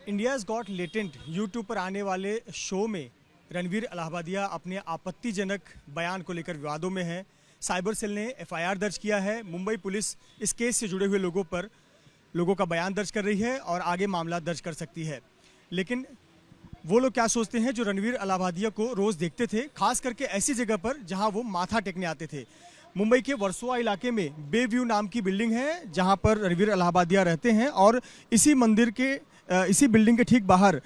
India's got latent YouTube पर आने वाले शो में रणवीर इलाहाबादिया अपने आपत्तिजनक बयान को लेकर विवादों में है। साइबर सेल ने एफआईआर दर्ज किया है। मुंबई पुलिस इस केस से जुड़े हुए लोगों का बयान दर्ज कर रही है और आगे मामला दर्ज कर सकती है। लेकिन वो लोग क्या सोचते हैं जो रणवीर इलाहाबादिया को रोज़ देखते थे, खास करके ऐसी जगह पर जहां वो माथा टेकने आते थे। मुंबई के वर्सोवा इलाके में बे व्यू नाम की बिल्डिंग है जहां पर रणवीर इलाहाबादिया रहते हैं और इसी बिल्डिंग के ठीक बाहर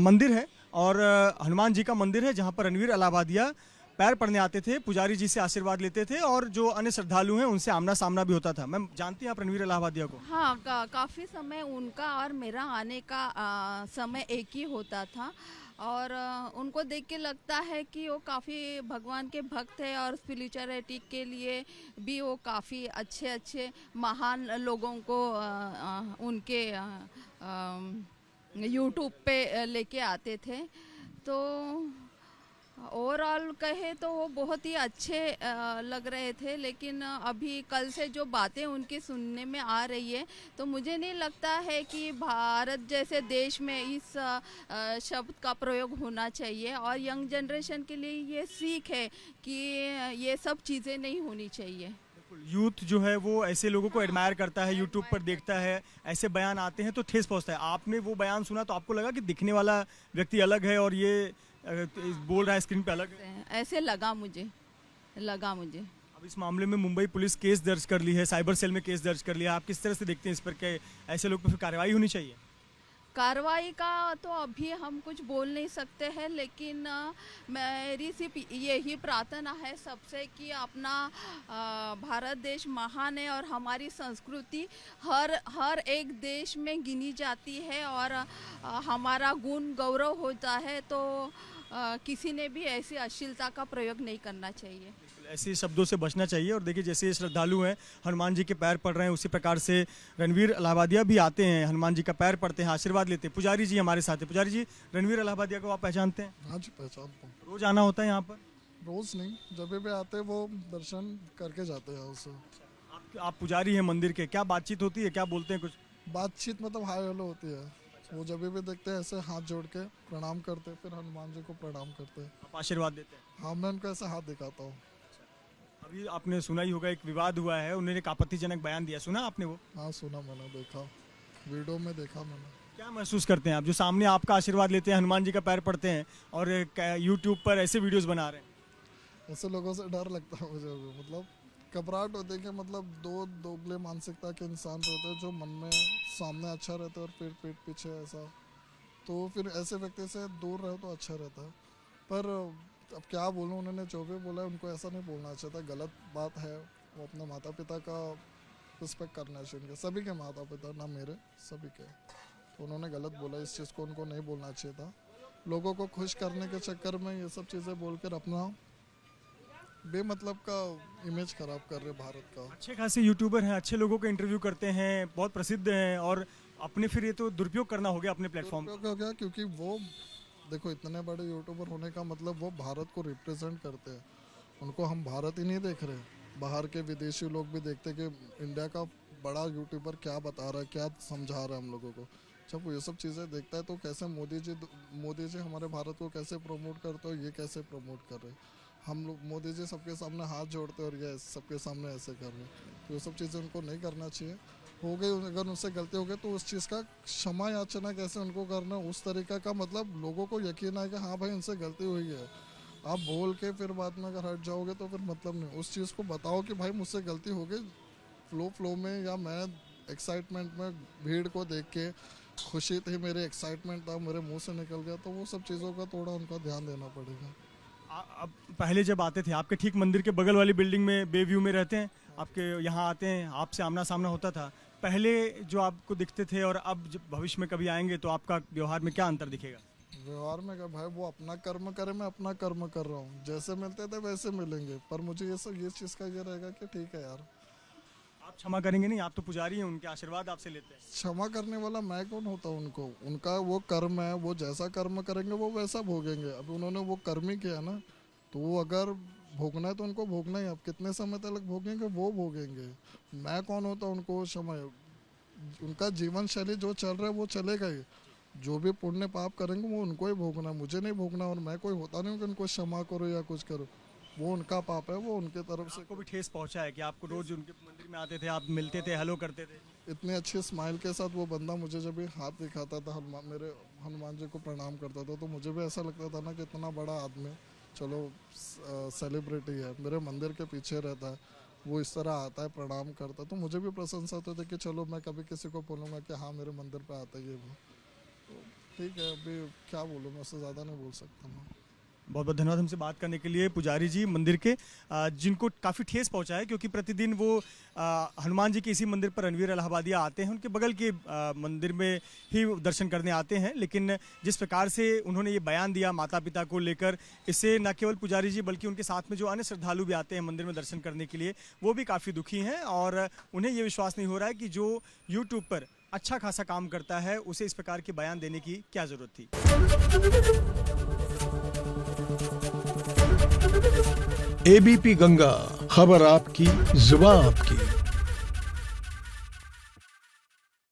मंदिर है और हनुमान जी का मंदिर है जहां पर रणवीर इलाहाबादिया पैर पड़ने आते थे, पुजारी जी से आशीर्वाद लेते थे और जो अन्य श्रद्धालु हैं उनसे आमना सामना भी होता था। मैम जानती हैं आप रणवीर इलाहाबादिया को? हाँ, काफ़ी समय उनका और मेरा आने का समय एक ही होता था और उनको देख के लगता है कि वो काफ़ी भगवान के भक्त है और स्पिरिचुअलिटी के लिए भी वो काफ़ी अच्छे अच्छे महान लोगों को उनके यूट्यूब पे लेके आते थे। तो ओवरऑल कहे तो वो बहुत ही अच्छे लग रहे थे, लेकिन अभी कल से जो बातें उनकी सुनने में आ रही है तो मुझे नहीं लगता है कि भारत जैसे देश में इस शब्द का प्रयोग होना चाहिए और यंग जनरेशन के लिए ये सीख है कि ये सब चीज़ें नहीं होनी चाहिए। यूथ जो है वो ऐसे लोगों को एडमायर करता है, यूट्यूब पर देखता है, ऐसे बयान आते हैं तो ठेस पहुंचता है। आपने वो बयान सुना तो आपको लगा कि दिखने वाला व्यक्ति अलग है और ये बोल रहा है स्क्रीन पे अलग है? ऐसे लगा मुझे। अब इस मामले में मुंबई पुलिस केस दर्ज कर ली है, साइबर सेल में केस दर्ज कर लिया। आप किस तरह से देखते हैं इस पर कि ऐसे लोग पर फिर कार्रवाई होनी चाहिए? कार्रवाई का तो अभी हम कुछ बोल नहीं सकते हैं, लेकिन मेरी सिर्फ यही प्रार्थना है सबसे कि अपना भारत देश महान है और हमारी संस्कृति हर एक देश में गिनी जाती है और हमारा गुण गौरव होता है। तो किसी ने भी ऐसी अश्लीलता का प्रयोग नहीं करना चाहिए, ऐसे शब्दों से बचना चाहिए। और देखिए जैसे श्रद्धालु हैं हनुमान जी के पैर पड़ रहे हैं, उसी प्रकार से रणवीर इलाहाबादिया भी आते हैं, हनुमान जी का पैर पड़ते हैं, आशीर्वाद लेते हैं। पुजारी जी हमारे साथ है। पुजारी जी, रणवीर इलाहाबादिया को आप पहचानते हैं? हाँ जी, पहचानता हूँ। रोज आना होता है यहाँ पर? रोज़ नहीं, जब भी आते वो दर्शन करके जाते हैं उससे। आप पुजारी हैं मंदिर के, क्या बातचीत होती है, क्या बोलते हैं कुछ? बातचीत मतलब हाय हेलो होती है। वो जब भी देखते हैं ऐसे हाथ जोड़ के प्रणाम करते हैं, फिर हनुमान जी को प्रणाम करते हैं। आप आशीर्वाद देते हैं? हाँ, मैं उनको ऐसे हाथ दिखाता हूँ। अभी आपने सुना ही होगा, एक विवाद हुआ है, उन्होंने एक आपत्तिजनक बयान दिया, सुना आपने वो? हाँ सुना, मैंने देखा, वीडियो में देखा मैंने। क्या महसूस करते हैं आप जो सामने आपका आशीर्वाद लेते हैं, हनुमान जी का पैर पड़ते हैं और यूट्यूब पर ऐसे वीडियोस बना रहे हैं? ऐसे लोगों से डर लगता है मुझे भी, मतलब घबराहट होती है कि मतलब दो दोगले मानसिकता के इंसान रहते हैं जो मन में सामने अच्छा रहता है और फिर पीठ पीछे ऐसा। तो फिर ऐसे व्यक्ति से दूर रहो तो अच्छा रहता है। पर अब क्या बोलूँ, उन्होंने जो भी बोला है उनको ऐसा नहीं बोलना चाहिए था, गलत बात है। वो अपने माता पिता का रिस्पेक्ट करना चाहिए, उनके सभी के माता पिता, ना मेरे, सभी के। तो उन्होंने गलत बोला, इस चीज़ को उनको नहीं बोलना चाहिए था। लोगों को खुश करने के चक्कर में ये सब चीज़ें बोलकर अपना बेमतलब का इमेज खराब कर रहे भारत का। अच्छे खासे यूट्यूबर हैं, अच्छे लोगों को इंटरव्यू करते हैं, बहुत प्रसिद्ध हैं और अपने फिर ये तो दुरुपयोग करना हो गया अपने प्लेटफॉर्म। दुरुपयोग हो गया क्योंकि वो देखो, इतने बड़े यूट्यूबर होने का मतलब वो भारत को रिप्रेजेंट करते हैं। उनको हम भारत ही नहीं देख रहे, बाहर के विदेशी लोग भी देखते कि इंडिया का बड़ा यूट्यूबर क्या बता रहा है, क्या समझा रहा है हम लोगों को। जब वो ये सब चीज़ें देखता है तो कैसे मोदी जी हमारे भारत को कैसे प्रमोट करते हो, ये कैसे प्रमोट कर रहे हैं। हम लोग मोदी जी सबके सामने हाथ जोड़ते हैं और ये सबके सामने ऐसे कर रहे हैं। तो ये सब चीज़ें उनको नहीं करना चाहिए। हो गई, अगर उनसे गलती हो गई तो उस चीज़ का क्षमा याचना कैसे उनको करना, उस तरीका का मतलब लोगों को यकीन है कि हाँ भाई इनसे गलती हुई है। आप बोल के फिर बाद में अगर हट जाओगे तो फिर मतलब नहीं। उस चीज़ को बताओ कि भाई मुझसे गलती हो गई, फ्लो में, या मैं एक्साइटमेंट में भीड़ को देख के खुशी थी, मेरे एक्साइटमेंट था, मेरे मुँह से निकल गया। तो वो सब चीज़ों का थोड़ा उनका ध्यान देना पड़ेगा। अब पहले जब आते थे आपके ठीक मंदिर के बगल वाली बिल्डिंग में, बे व्यू में रहते हैं, आपके यहाँ आते हैं, आपसे आमना सामना होता था। पहले जो आपको दिखते थे और अब जब भविष्य में कभी आएंगे तो आपका व्यवहार में क्या अंतर दिखेगा? व्यवहार में क्या भाई, वो अपना कर्म करे, मैं अपना कर्म कर रहा हूँ। जैसे मिलते थे वैसे मिलेंगे। पर मुझे ये चीज़ का ये रहेगा कि ठीक है यार। आप क्षमा करेंगे नहीं? आप तो पुजारी हैं, उनके आशीर्वाद आपसे लेते हैं। क्षमा करने वाला मैं कौन होता हूँ उनको? उनका वो कर्म है, वो जैसा कर्म करेंगे वो वैसा भोगेंगे। अब उन्होंने वो कर्म ही किया ना, तो वो अगर भोगना है तो उनको भोगना ही। अब कितने समय तक भोगेंगे वो भोगेंगे। मैं कौन होता उनको क्षमा? उनका जीवन शैली जो चल रहा है वो चलेगा ही। जो भी पुण्य पाप करेंगे वो उनको ही भोगना, मुझे नहीं भोगना। और मैं कोई होता नहीं कि उनको क्षमा करो या कुछ करो, वो उनका पाप है, वो उनके तरफ से। आपको भी ठेस पहुंचा है कि आपको रोज उनके मंदिर में आते थे, आप मिलते थे, हेलो करते थे? इतने अच्छे स्माइल के साथ वो बंदा मुझे जब भी हाथ दिखाता था, मेरे हनुमान जी को प्रणाम करता था, तो मुझे भी ऐसा लगता था ना कि इतना बड़ा आदमी, चलो सेलिब्रिटी है, मेरे मंदिर के पीछे रहता है, वो इस तरह आता है, प्रणाम करता है, तो मुझे भी प्रशंसा होती थी कि चलो मैं कभी किसी को बोलूँगा कि हाँ मेरे मंदिर पे आता है ये वो। तो ठीक है, अभी क्या बोलूँ, मैं उससे ज़्यादा नहीं बोल सकता मैं। बहुत बहुत धन्यवाद हमसे बात करने के लिए पुजारी जी मंदिर के, जिनको काफ़ी ठेस पहुंचा है, क्योंकि प्रतिदिन वो हनुमान जी के इसी मंदिर पर रणवीर इलाहाबादिया आते हैं, उनके बगल के मंदिर में ही दर्शन करने आते हैं। लेकिन जिस प्रकार से उन्होंने ये बयान दिया माता पिता को लेकर, इससे न केवल पुजारी जी बल्कि उनके साथ में जो अन्य श्रद्धालु भी आते हैं मंदिर में दर्शन करने के लिए, वो भी काफ़ी दुखी हैं और उन्हें ये विश्वास नहीं हो रहा है कि जो यूट्यूब पर अच्छा खासा काम करता है उसे इस प्रकार के बयान देने की क्या ज़रूरत थी। एबीपी गंगा, खबर आपकी, जुबान आपकी।